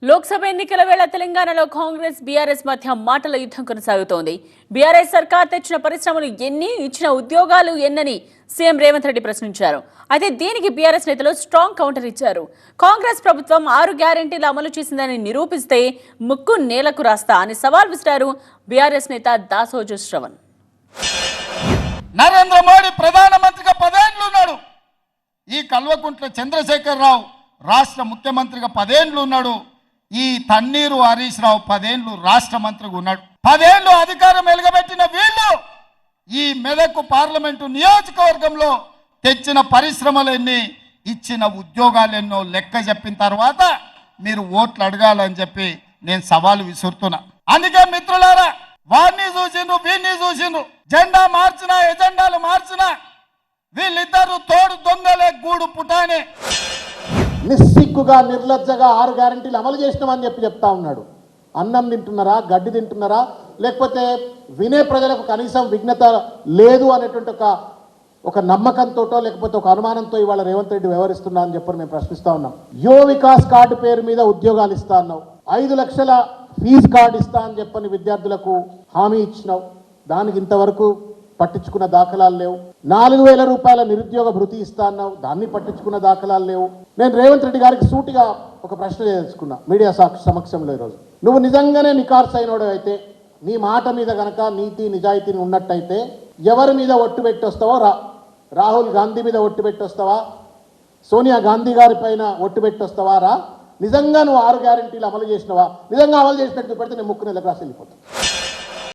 లోక్సభ ఎన్నికల వేళ తెలంగాణలో కాంగ్రెస్ బీఆర్ఎస్ మధ్య మాటల యుద్ధం కొనసాగుతోంది. బీఆర్ఎస్ సర్కార్ తెచ్చిన పరిశ్రమలు ఎన్ని, ఇచ్చిన ఉద్యోగాలు ఎన్నని సీఎం రేవంత్ రెడ్డి ప్రశ్నించారు. అయితే దీనికి బీఆర్ఎస్ నేతలు స్ట్రాంగ్ కౌంటర్ ఇచ్చారు. కాంగ్రెస్ ప్రభుత్వం 6 గ్యారెంటీలు అమలు చేసిందని నిరూపిస్తే ముక్కు నేలకు రాస్తా అని సవాల్ విసిరారు బీఆర్ఎస్ నేత దాసోజు శ్రవణ్. నరేంద్ర మోడీ ప్రధానమంత్రిగా 10 ఏళ్లు ఉన్నాడు. ఈ కల్వకుంట్ల చంద్రశేఖరరావు రాష్ట్ర ముఖ్యమంత్రిగా 10 ఏళ్లు ఉన్నాడు. ఈ తన్నీరు హరీష్ రావు 10 ఏళ్లు రాష్ట్ర మంత్రిగా ఉన్నాడు. 10 ఏళ్లు అధికారం వెలుగబెట్టిన వీళ్ళు ఈ మెదక్ పార్లమెంటు నియోజకవర్గంలో తెచ్చిన పరిశ్రమలు ఎన్ని, ఇచ్చిన ఉద్యోగాలు ఎన్నో లెక్క చెప్పిన తర్వాత మీరు ఓట్లు అడగాలని చెప్పి నేను సవాలు విసురుతున్నా. అందుకే మిత్రులారా, వారిని చూసిండ్రు వీరిని చూసిండ్రు, జెండా మార్చినా ఎజెండాలు మార్చినా వీళ్ళిద్దరు తోడు దొంగలే గూడు పుటానే. నిస్సిగ్గుగా నిర్లజ్జగా 6 గ్యారెంటీలు అమలు చేసినామని చెప్తా ఉన్నాడు. అన్నం తింటున్నారా, గడ్డి తింటున్నారా, లేకపోతే వినే ప్రజలకు కనీసం విఘ్నత లేదు అనేటువంటి ఒక నమ్మకంతోటో లేకపోతే ఒక అనుమానంతో ఇవాళ రేవంత్ రెడ్డి వ్యవహరిస్తున్నా అని చెప్పి మేము ప్రశ్నిస్తా ఉన్నాం. యువ వికాస్ కార్డు పేరు మీద ఉద్యోగాలు ఇస్తా అన్నావు, 5 లక్షల ఫీజు కార్డు ఇస్తా అని చెప్పని విద్యార్థులకు హామీ ఇచ్చినావు. దానికి ఇంతవరకు పట్టించుకున్న దాఖలాలు లేవు. 4,000 రూపాయల నిరుద్యోగ భృతి ఇస్తా అన్నావు, దాన్ని పట్టించుకున్న దాఖలాలు లేవు. నేను రేవంత్ రెడ్డి గారికి సూటిగా ఒక ప్రశ్న తెలుసుకున్నా మీడియా సమక్షంలో ఈరోజు. నువ్వు నిజంగానే నికార్స్ అయినోడు అయితే, నీ మాట మీద గనక నీతి నిజాయితీని ఉన్నట్టయితే ఎవరి మీద ఒట్టు పెట్టి వస్తావో రాహుల్ గాంధీ మీద ఒట్టు పెట్టి వస్తావా, సోనియా గాంధీ గారి పైన ఒట్టు పెట్టి వస్తావా నిజంగా నువ్వు 6 గ్యారెంటీలు అమలు చేసినవా, నిజంగా అమలు చేసినట్టు పెడితే నేను ముక్కు నెలకు రాసి వెళ్ళిపోతాను.